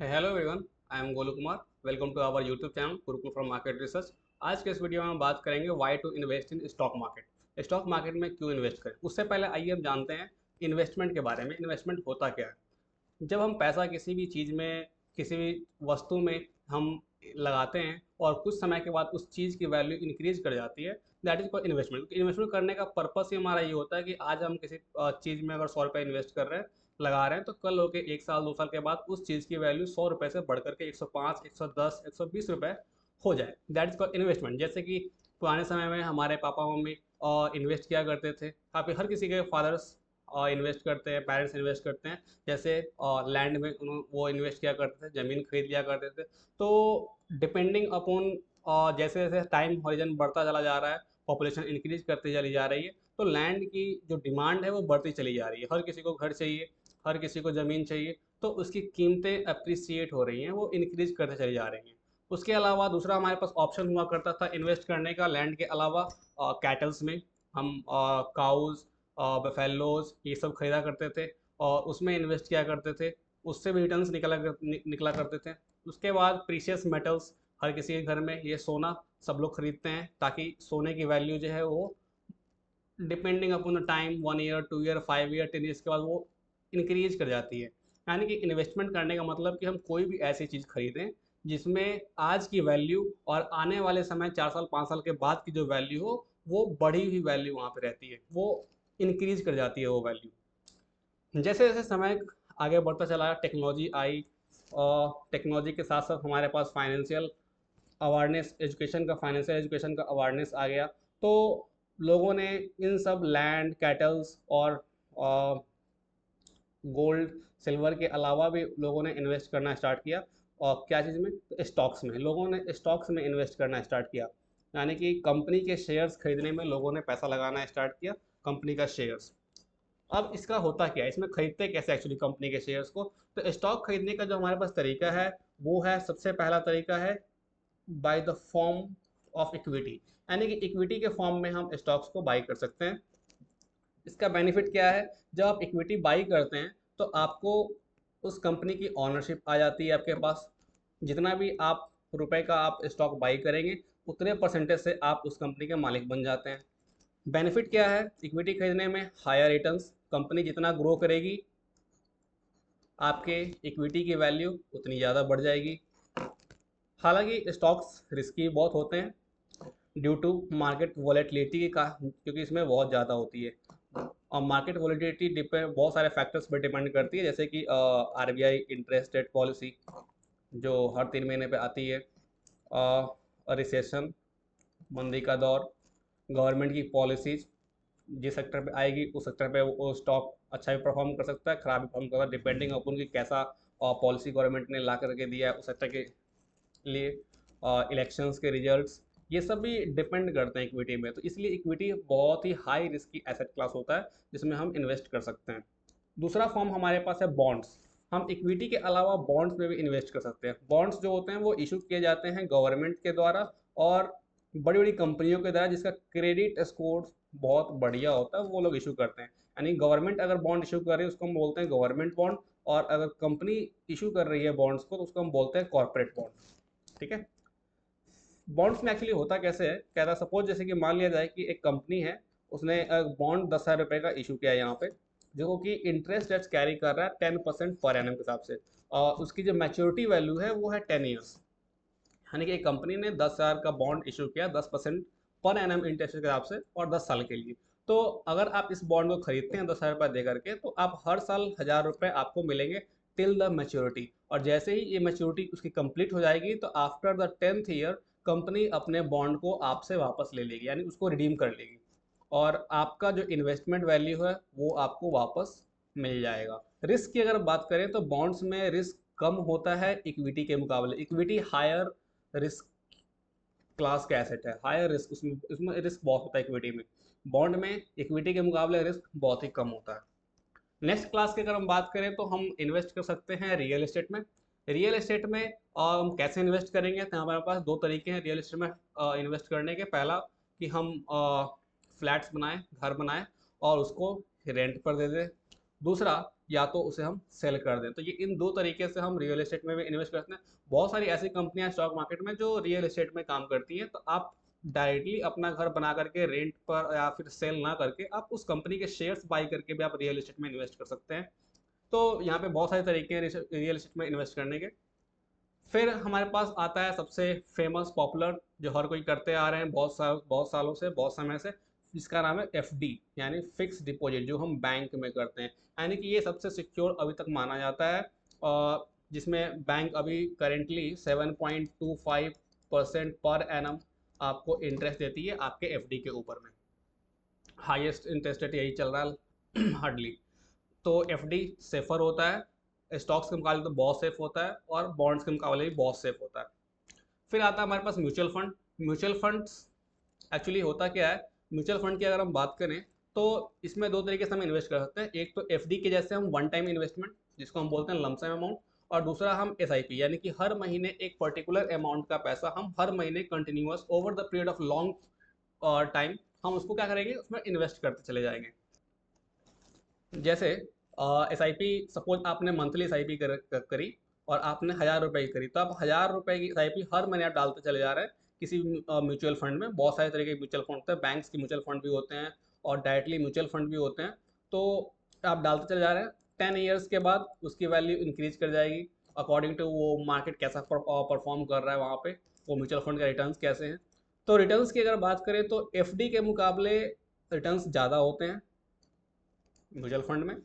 Hello everyone, I am Golu Kumar. Welcome to our YouTube channel Gurukul for market research. आज के इस video में हम बात करेंगे why to invest in stock market. Stock market में क्यों इन्वेस्ट करें, उससे पहले आइए हम जानते हैं इन्वेस्टमेंट के बारे में। इन्वेस्टमेंट होता क्या है। जब हम पैसा किसी भी चीज़ में, किसी भी वस्तु में हम लगाते हैं और कुछ समय के बाद उस चीज़ की वैल्यू इंक्रीज कर जाती है, that is called investment. Investment करने का पर्पस ही हमारा ये होता है कि आज हम किसी चीज़ में अगर 100 रुपये इन्वेस्ट कर रहे हैं, लगा रहे हैं, तो कल होके 1 साल 2 साल के बाद उस चीज़ की वैल्यू 100 रुपये से बढ़ करके 105 110 120 रुपये हो जाए, दैट इज कॉल्ड इन्वेस्टमेंट। जैसे कि पुराने समय में हमारे पापा मम्मी इन्वेस्ट किया करते थे। काफ़ी हर किसी के फादर्स इन्वेस्ट करते हैं, पेरेंट्स इन्वेस्ट करते हैं। जैसे लैंड में वो इन्वेस्ट किया करते थे, ज़मीन खरीद लिया करते थे। तो डिपेंडिंग अपॉन जैसे जैसे टाइम हॉरिजन बढ़ता चला जा रहा है, पॉपुलेशन इंक्रीज करती चली जा रही है, तो लैंड की जो डिमांड है वो बढ़ती चली जा रही है। हर किसी को घर चाहिए, हर किसी को ज़मीन चाहिए, तो उसकी कीमतें अप्रिसिएट हो रही हैं, वो इंक्रीज करते चली जा रही हैं। उसके अलावा दूसरा हमारे पास ऑप्शन हुआ करता था इन्वेस्ट करने का लैंड के अलावा, कैटल्स में। हम काउज, बफेलोज ये सब खरीदा करते थे और उसमें इन्वेस्ट किया करते थे। उससे भी रिटर्न्स निकला करते थे। उसके बाद प्रीशियस मेटल्स, हर किसी के घर में ये सोना सब लोग खरीदते हैं, ताकि सोने की वैल्यू जो है वो depending upon the time, 1 year 2 year 5 year 10 years के बाद वो इंक्रीज कर जाती है। यानी कि इन्वेस्टमेंट करने का मतलब कि हम कोई भी ऐसी चीज़ खरीदें जिसमें आज की वैल्यू और आने वाले समय 4 साल 5 साल के बाद की जो वैल्यू हो, वो बढ़ी हुई वैल्यू वहाँ पे रहती है, वो इंक्रीज कर जाती है वो वैल्यू। जैसे जैसे समय आगे बढ़ता चला, टेक्नोलॉजी आई, और टेक्नोलॉजी के साथ साथ हमारे पास फाइनेंशियल अवेयरनेस, एजुकेशन का, फाइनेंशियल एजुकेशन का अवेयरनेस आ गया। तो लोगों ने इन सब लैंड, कैटल्स और गोल्ड सिल्वर के अलावा भी लोगों ने इन्वेस्ट करना स्टार्ट किया। और क्या चीज़ में, स्टॉक्स में। लोगों ने स्टॉक्स में इन्वेस्ट करना स्टार्ट किया, यानी कि कंपनी के शेयर्स खरीदने में लोगों ने पैसा लगाना स्टार्ट किया, कंपनी का शेयर्स। अब इसका होता क्या है, इसमें खरीदते कैसे एक्चुअली कंपनी के शेयर्स को। तो स्टॉक खरीदने का जो हमारे पास तरीका है, वो है, सबसे पहला तरीका है by the form of equity. यानी कि इक्विटी के फॉर्म में हम स्टॉक्स को बाई कर सकते हैं। इसका बेनिफिट क्या है, जब आप इक्विटी बाई करते हैं तो आपको उस कंपनी की ऑनरशिप आ जाती है आपके पास। जितना भी आप रुपए का आप स्टॉक बाई करेंगे, उतने परसेंटेज से आप उस कंपनी के मालिक बन जाते हैं। बेनिफिट क्या है इक्विटी खरीदने में, हायर रिटर्न्स। कंपनी जितना ग्रो करेगी, आपके इक्विटी की वैल्यू उतनी ज़्यादा बढ़ जाएगी। हालांकि स्टॉक्स रिस्की बहुत होते हैं ड्यू टू मार्केट वॉलेटिलिटी का, क्योंकि इसमें बहुत ज़्यादा होती है। और मार्केट वॉलेटिलिटी डिपेंड बहुत सारे फैक्टर्स पर डिपेंड करती है, जैसे कि आरबीआई इंटरेस्ट रेट पॉलिसी जो हर 3 महीने पे आती है, रिसेशन, मंदी का दौर, गवर्नमेंट की पॉलिसीज जिस सेक्टर पे आएगी उस सेक्टर पे वो स्टॉक अच्छा भी परफॉर्म कर सकता है, खराब भी परफॉर्म कर सकता है, डिपेंडिंग अपन की कैसा पॉलिसी गवर्नमेंट ने ला करके दिया है उस सेक्टर के लिए। इलेक्शंस के रिजल्ट्स, ये सब भी डिपेंड करते हैं इक्विटी में। तो इसलिए इक्विटी बहुत ही हाई रिस्क की एसेट क्लास होता है जिसमें हम इन्वेस्ट कर सकते हैं। दूसरा फॉर्म हमारे पास है बॉन्ड्स। हम इक्विटी के अलावा बॉन्ड्स में भी इन्वेस्ट कर सकते हैं। बॉन्ड्स जो होते हैं वो इशू किए जाते हैं गवर्नमेंट के द्वारा और बड़ी बड़ी कंपनियों के द्वारा, जिसका क्रेडिट स्कोर बहुत बढ़िया होता है, वो लोग इशू करते हैं। यानी गवर्नमेंट अगर बॉन्ड इशू कर रही है उसको हम बोलते हैं गवर्नमेंट बॉन्ड, और अगर कंपनी इशू कर रही है बॉन्ड्स को तो उसको हम बोलते हैं कॉर्पोरेट बॉन्ड। ठीक है। बॉन्ड्स में एक्चुअली होता कैसे है, क्या था, सपोज जैसे कि मान लिया जाए कि एक कंपनी है, उसने बॉन्ड 10,000 रुपये का इशू किया है यहाँ पे, जो कि इंटरेस्ट रेट्स कैरी कर रहा है 10% पर एनम के हिसाब से। और उसकी जो मैच्योरिटी वैल्यू है वो है 10 ईयर्स। यानी कि एक कंपनी ने 10,000 का बॉन्ड इशू किया 10% पर एनम इंटरेस्ट के हिसाब से और 10 साल के लिए। तो अगर आप इस बॉन्ड को खरीदते हैं 10,000 रुपये दे करके, तो आप हर साल 1,000 रुपये आपको मिलेंगे टिल द मैच्योरिटी। और जैसे ही ये मैच्योरिटी उसकी कंप्लीट हो जाएगी, तो after the 10th year company अपने बॉन्ड को आपसे वापस ले लेगी, यानी उसको रिडीम कर लेगी, और आपका जो इन्वेस्टमेंट वैल्यू है वो आपको वापस मिल जाएगा। रिस्क की अगर बात करें तो बॉन्ड्स में रिस्क कम होता है इक्विटी के मुकाबले। इक्विटी हायर रिस्क क्लास का एसेट है, हायर रिस्क, उसमें उसमें रिस्क बहुत होता है इक्विटी में। बॉन्ड में इक्विटी के मुकाबले रिस्क बहुत ही कम होता है। नेक्स्ट क्लास की अगर हम बात करें तो हम इन्वेस्ट कर सकते हैं रियल एस्टेट में। रियल एस्टेट में हम कैसे इन्वेस्ट करेंगे, तो हमारे पास दो तरीके हैं रियल एस्टेट में इन्वेस्ट करने के। पहला कि हम फ्लैट्स बनाएं, घर बनाएं और उसको रेंट पर दे दें। दूसरा या तो उसे हम सेल कर दें। तो ये इन दो तरीके से हम रियल एस्टेट में भी इन्वेस्ट करते हैं। बहुत सारी ऐसी कंपनियां स्टॉक मार्केट में जो रियल एस्टेट में काम करती हैं, तो आप डायरेक्टली अपना घर बना करके रेंट पर या फिर सेल ना करके आप उस कंपनी के शेयर्स बाई करके भी आप रियल एस्टेट में इन्वेस्ट कर सकते हैं। तो यहाँ पे बहुत सारे तरीके हैं रियल एस्टेट में इन्वेस्ट करने के। फिर हमारे पास आता है सबसे फेमस पॉपुलर, जो हर कोई करते आ रहे हैं बहुत सालों से, बहुत समय से, जिसका नाम है एफडी, यानी फिक्स डिपॉजिट, जो हम बैंक में करते हैं। यानी कि ये सबसे सिक्योर अभी तक माना जाता है, और जिसमें बैंक अभी करेंटली 7.25% पर एनम आपको इंटरेस्ट देती है आपके एफडी के ऊपर में। हाईएस्ट इंटरेस्ट रेट यही चल रहा है हार्डली। तो एफडी सेफर होता है, स्टॉक्स के मुकाबले तो बहुत सेफ होता है, और बॉन्ड्स के मुकाबले भी बहुत सेफ होता है। फिर आता है हमारे पास mutual fund. Mutual funds actually होता क्या है, म्यूचुअल फंड की अगर हम बात करें तो इसमें दो तरीके से हम इन्वेस्ट कर सकते हैं। एक तो एफडी के जैसे हम वन टाइम इन्वेस्टमेंट, जिसको हम बोलते हैं लमसम अमाउंट, और दूसरा हम एसआईपी, यानी कि हर महीने एक पर्टिकुलर अमाउंट का पैसा हम हर महीने continuous over the period of long time हम उसको क्या करेंगे, उसमें इन्वेस्ट करते चले जाएंगे। जैसे एसआईपी, सपोज आपने मंथली एसआईपी करी और आपने 1,000 रुपये की करी, तो आप 1,000 रुपये की एसआईपी हर महीने आप डालते चले जा रहे हैं किसी म्यूचुअल फंड में। बहुत सारे तरीके के म्यूचुअल फंड होते हैं, बैंक्स के म्यूचुअल फंड भी होते हैं और डायरेक्टली म्यूचुअल फंड भी होते हैं। तो आप डालते चले जा रहे हैं, 10 ईयर्स के बाद उसकी वैल्यू इंक्रीज कर जाएगी अकॉर्डिंग टू वो मार्केट कैसा परफॉर्म कर रहा है, वहाँ पे वो म्यूचुअल फंड के रिटर्न्स कैसे हैं। तो रिटर्न्स की अगर बात करें तो एफडी के मुकाबले रिटर्न्स ज़्यादा होते हैं म्यूचुअल फंड में।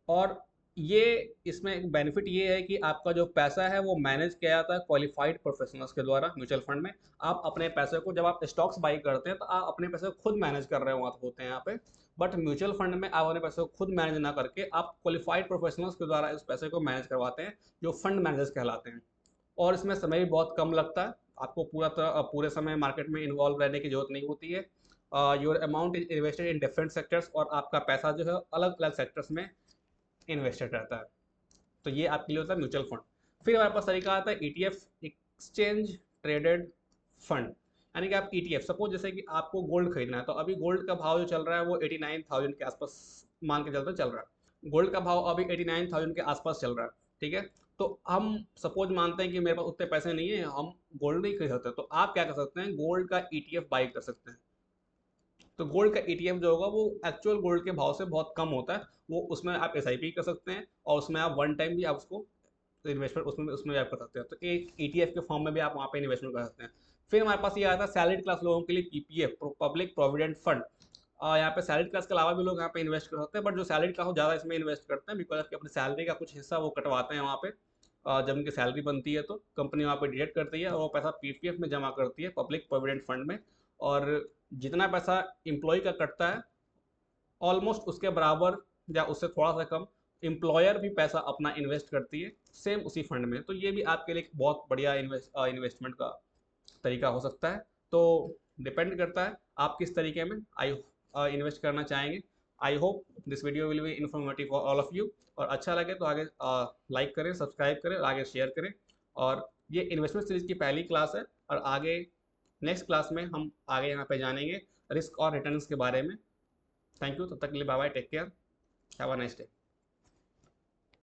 और ये इसमें एक बेनिफिट ये है कि आपका जो पैसा है वो मैनेज किया जाता है क्वालिफाइड प्रोफेशनल्स के द्वारा। म्यूचुअल फंड में आप अपने पैसे को, जब आप स्टॉक्स बाई करते हैं तो आप अपने पैसे को खुद मैनेज कर रहे होते हैं यहाँ पे। बट म्यूचुअल फंड में आप अपने पैसे को खुद मैनेज ना करके आप क्वालिफाइड प्रोफेशनल्स के द्वारा इस पैसे को मैनेज करवाते हैं, जो फंड मैनेजर्स कहलाते हैं। और इसमें समय भी बहुत कम लगता है, आपको पूरे समय मार्केट में इन्वॉल्व रहने की जरूरत नहीं होती है। Your amount is invested in different sectors, और आपका पैसा जो है अलग अलग सेक्टर्स में इन्वेस्टेड रहता है। तो ये आपके लिए होता है म्यूचुअल फंड। फिर हमारे पास तरीका आता है ईटीएफ, एक्सचेंज ट्रेडेड फंड। यानी कि आप ईटीएफ, सपोज जैसे कि आपको गोल्ड खरीदना है, तो अभी गोल्ड का भाव जो चल रहा है वो 89,000 के आसपास मान के चलते चल रहा है। गोल्ड का भाव अभी 89,000 के आसपास चल रहा है, ठीक है। तो हम सपोज मानते हैं कि मेरे पास उतने पैसे नहीं है, हम गोल्ड नहीं खरीद सकते, तो आप क्या कर सकते हैं, गोल्ड का ईटीएफ बाई कर सकते हैं। तो गोल्ड का ईटीएफ जो होगा वो एक्चुअल गोल्ड के भाव से बहुत कम होता है, वो उसमें आप एसआईपी कर सकते हैं, और उसमें आप वन टाइम भी आप उसको इन्वेस्टमेंट उसमें उसमें भी आप कर सकते हैं। तो एक ईटीएफ के फॉर्म में भी आप वहाँ पे इन्वेस्टमेंट कर सकते हैं। फिर हमारे पास ये आता है सैलरीड क्लास लोगों के लिए पीपीएफ, पब्लिक प्रोविडेंट फंड। यहाँ पे सैलरीड क्लास के अलावा भी लोग यहाँ पे इन्वेस्ट कर सकते हैं, बट जो सैलरीड क्लास ज़्यादा इसमें इन्वेस्ट करते हैं, बिकॉज आपकी अपनी सैलरी का कुछ हिस्सा वो कटवाते हैं वहाँ पे। जब उनकी सैलरी बनती है तो कंपनी वहाँ पे डिडक्ट करती है और वो पैसा पीपीएफ में जमा करती है, पब्लिक प्रोविडेंट फंड में। और जितना पैसा एम्प्लॉय का कटता है, ऑलमोस्ट उसके बराबर या उससे थोड़ा सा कम एम्प्लॉयर भी पैसा अपना इन्वेस्ट करती है सेम उसी फंड में। तो ये भी आपके लिए एक बहुत बढ़िया इन्वेस्टमेंट का तरीका हो सकता है। तो डिपेंड करता है आप किस तरीके में इन्वेस्ट करना चाहेंगे। I hope this video will be informative for all of you, और अच्छा लगे तो आगे लाइक करें, सब्सक्राइब करें और आगे शेयर करें। और ये इन्वेस्टमेंट सीरीज की पहली क्लास है, और आगे नेक्स्ट क्लास में हम आगे यहाँ पे जानेंगे रिस्क और रिटर्न्स के बारे में। थैंक यू, तब तक के लिए bye bye, take care, have a nice day.